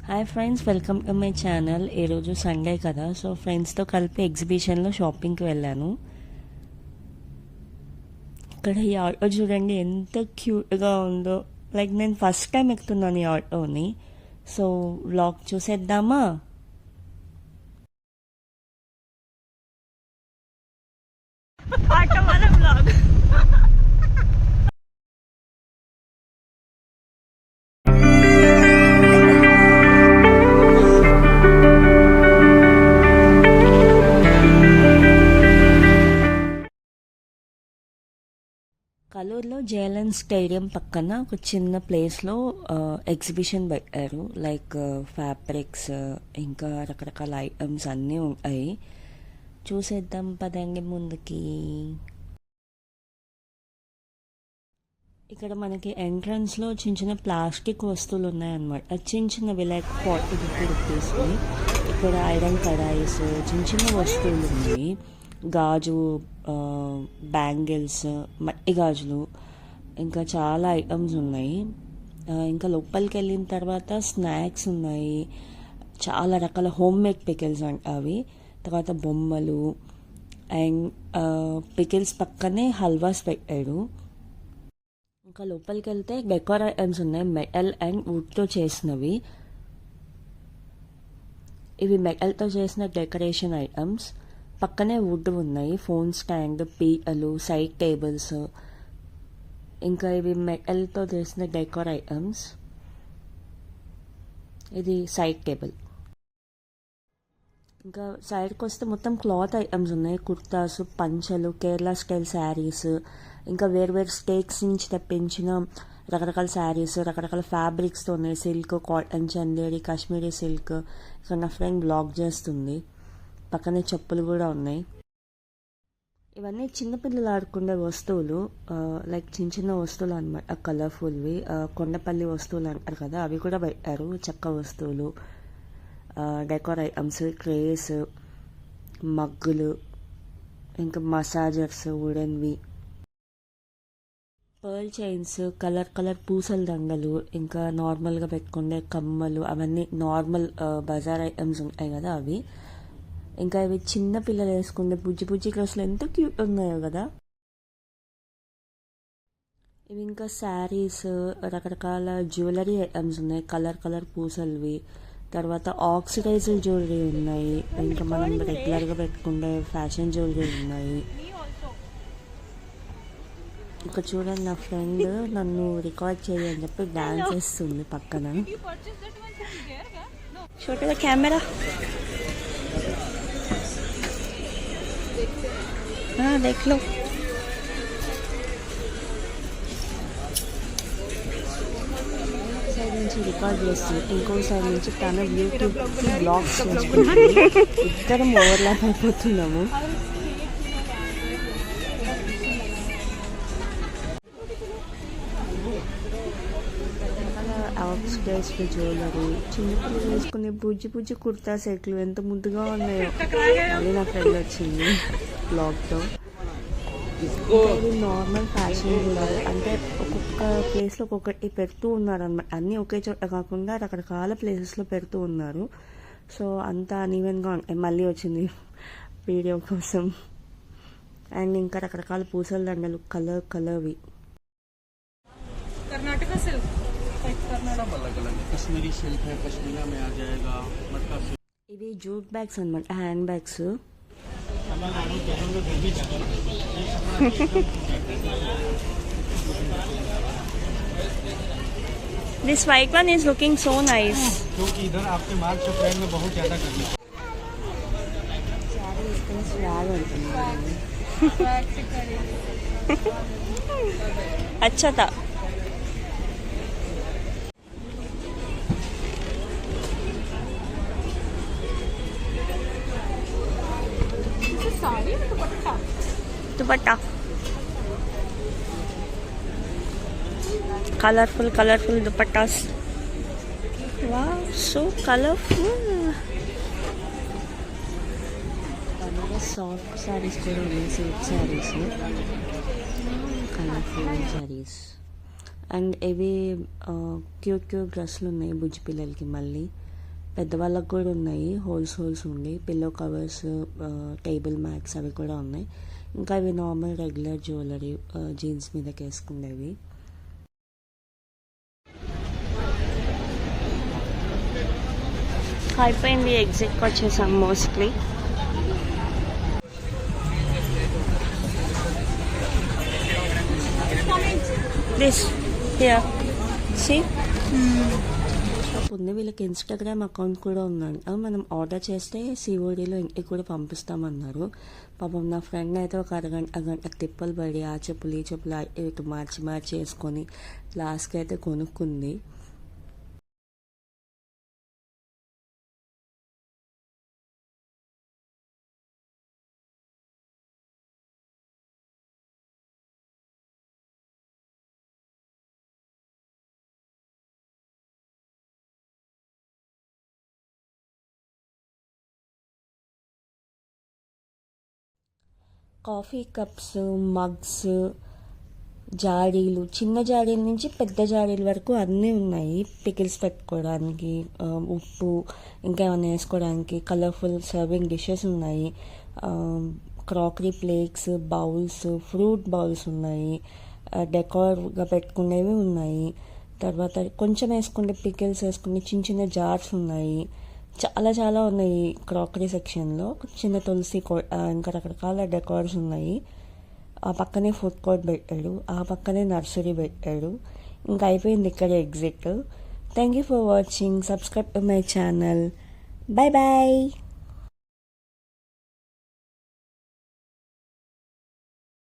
Hi friends, welcome to my channel. ఈరోజు Sunday కదా, so ఫ్రెండ్స్తో కలిపి ఎగ్జిబిషన్లో షాపింగ్కి వెళ్ళాను. ఇక్కడ ఈ ఆటో చూడండి ఎంత క్యూట్గా ఉందో. లైక్ నేను ఫస్ట్ టైం ఎక్కుతున్నాను ఈ ఆటోని. సో వ్లాగ్ చూసేద్దామా? కలూరులో జేఎల్ఎన్ స్టేడియం పక్కన ఒక చిన్న ప్లేస్లో ఎగ్జిబిషన్ పెట్టారు. లైక్ ఫ్యాబ్రిక్స్ ఇంకా రకరకాల ఐటమ్స్ అన్నీ ఉంటాయి. చూసేద్దాం పదండి ముందుకి. ఇక్కడ మనకి ఎంట్రన్స్లో చిన్న చిన్న ప్లాస్టిక్ వస్తువులు ఉన్నాయన్నమాట. చిన్న చిన్నవి లైక్ 40-50 రూపీస్వి. ఇక్కడ ఐరన్ కడాయిస్, చిన్న చిన్న వస్తువులు ఉన్నాయి. గాజు, బ్యాంగిల్స్, మట్టి గాజులు, ఇంకా చాలా ఐటమ్స్ ఉన్నాయి. ఇంకా లోపలికి వెళ్ళిన తర్వాత స్నాక్స్ ఉన్నాయి. చాలా రకాల హోమ్ మేడ్ పికిల్స్ అవి. తర్వాత బొమ్మలు అండ్ పికిల్స్ పక్కనే హల్వాస్ పెట్టాడు. ఇంకా లోపలికి వెళ్తే డెకోర్ ఐటమ్స్ ఉన్నాయి, మెటల్ అండ్ వుడ్తో చేసినవి. ఇవి మెటల్తో చేసిన డెకరేషన్ ఐటమ్స్. పక్కనే వుడ్ ఉన్నాయి, ఫోన్ స్టాండ్, పీటలు, సైడ్ టేబుల్స్. ఇంకా ఇవి మెటల్తో చేసిన డెకోర్ ఐటమ్స్. ఇది సైడ్ టేబుల్. ఇంకా సైడ్కి వస్తే మొత్తం క్లాత్ ఐటమ్స్ ఉన్నాయి. కుర్తాస్, పంచలు, కేరళ స్టైల్ శారీస్, ఇంకా వేరు స్టేట్స్ నుంచి తెప్పించిన రకరకాల శారీస్, రకరకాల ఫ్యాబ్రిక్స్తో ఉన్నాయి. Silk, cotton, Chanderi, Kashmiri silk. ఇక్కడ నా ఫ్రెండ్ బ్లాగ్ చేస్తుంది. పక్కనే చెప్పులు కూడా ఉన్నాయి. ఇవన్నీ చిన్నపిల్లలు ఆడుకునే వస్తువులు, లైక్ చిన్న చిన్న వస్తువులు అనమాట, కలర్ఫుల్వి. కొండపల్లి వస్తువులు అంటారు కదా, అవి కూడా పెట్టారు. చెక్క వస్తువులు, డెకోర్ ఐటమ్స్, ట్రేస్, మగ్గులు, ఇంకా మసాజర్స్ వుడెన్వి, పర్ల్ చైన్స్, కలర్ పూసల దండలు, ఇంకా నార్మల్గా పెట్టుకునే కమ్మలు, అవన్నీ నార్మల్ బజార్ ఐటమ్స్ ఉంటాయి కదా అవి. ఇంకా ఇవి చిన్న పిల్లలు వేసుకునే బుజ్జి డ్రెస్సులు ఎంత క్యూట్ ఉన్నాయో కదా. ఇవి ఇంకా శారీస్, రకరకాల జ్యువెలరీ ఐటమ్స్ ఉన్నాయి. కలర్ పూసలవి. తర్వాత ఆక్సిడైజ్డ్ జ్యువెలరీ ఉన్నాయి. ఇంకా మనం రెగ్యులర్గా పెట్టుకునే ఫ్యాషన్ జ్యువెలరీ ఉన్నాయి. ఇంకా చూడండి, నా ఫ్రెండ్ నన్ను రికార్డ్ చేయని చెప్పి డాన్స్ చేస్తుంది పక్కన. छोटा కెమెరా. हाँ देख लो. సైడ్ నుంచి రికార్డ్ చేస్తుంది, ఇంకో సైడ్ నుంచి తన యూట్యూబ్కి బ్లాగ్స్ చేసుకుంటుంది. ఇద్దరం ఓవర్లాప్ అయిపోతున్నాము. ఆక్సిడైజ్డ్ జ్యువెలరీ, చిన్నపిల్లలు వేసుకునే బుజ్జి కుర్తా సెట్లు ఎంత ముద్దుగా ఉన్నాయో. అది నా ఫ్రెండ్ వచ్చింది బ్లాగ్తో. ఇది నార్మల్ ఫ్యాషన్ కూడా, అంటే ఒక్కొక్క ప్లేస్లో ఒక్కొక్కటి పెడుతూ ఉన్నారు అనమాట. అన్నీ ఒకే చోట కాకుండా రకరకాల ప్లేసెస్లో పెడుతూ ఉన్నారు. సో అంతా అన్ఈవెన్గా ఉంటాయి. మళ్ళీ వచ్చింది వీడియో కోసం. అండ్ ఇంకా రకరకాల పూసల దండలు, కలర్వి. कर्नाटक सिल्क, कश्मीरी सिल्क है, पश्मीना में आ जाएगा, मटका सिल्क. ఇవి జూట్ బ్యాగ్స్ అనమాట, hand bags. This white one is looking so nice. क्योंकि इधर आपके मार्च अप्रैल में बहुत ज्यादा गर्मी है. अच्छा था. दुपट्टा कलरफुल दुपट्टास. वाह, so colorful. సాఫ్ట్ శారీస్ కూడా ఉన్నాయి, silk saris, colourful saris. And ఇవి క్యూట్ డ్రెస్సులు ఉన్నాయి బుజ్జి పిల్లలకి. మళ్ళీ పెద్దవాళ్ళకు కూడా ఉన్నాయి, హోల్స్ ఉండి పిల్లో కవర్స్, టేబుల్ మ్యాట్స్ అవి కూడా ఉన్నాయి. ఇంకా ఇవి నార్మల్ రెగ్యులర్ జ్యువెలరీ, జీన్స్ మీదకి వేసుకునేవి. అయిపోయింది, ఎగ్జిట్కి వచ్చేసాం మోస్ట్లీ. దిస్ హియర్ సీ ఉంది. వీళ్ళకి ఇన్స్టాగ్రామ్ అకౌంట్ కూడా ఉందండి. మనం ఆర్డర్ చేస్తే సిఓడిలో ఇంటికి కూడా పంపిస్తామన్నారు. పాపం నా ఫ్రెండ్ అయితే ఒక అరగంట తిప్పలు పడి ఆ చెప్పులు ఈ చెప్పులు ఇటు మార్చి వేసుకొని లాస్ట్కి అయితే కొనుక్కుంది. కాఫీ కప్స్, మగ్స్, జాడీలు, చిన్న జాడీల నుంచి పెద్ద జాడీల వరకు అన్నీ ఉన్నాయి. పికిల్స్ పెట్టుకోవడానికి, ఉప్పు ఇంకా ఏమైనా వేసుకోవడానికి, కలర్ఫుల్ సర్వింగ్ డిషెస్ ఉన్నాయి. Crockery plates, bowls, fruit bowls ఉన్నాయి. డెకార్గా పెట్టుకునేవి ఉన్నాయి. తర్వాత కొంచెం వేసుకుంటే పికిల్స్ వేసుకునే చిన్న జార్స్ ఉన్నాయి. చాలా ఉన్నాయి క్రాకరీ సెక్షన్లో. చిన్న తులసి ఇంకా రకరకాల డెకార్స్ ఉన్నాయి. ఆ పక్కనే ఫుడ్ కోర్ట్ పెట్టాడు, ఆ పక్కనే నర్సరీ పెట్టాడు. ఇంకా అయిపోయింది ఇక్కడ exit. Thank you for watching. Subscribe to my channel. Bye.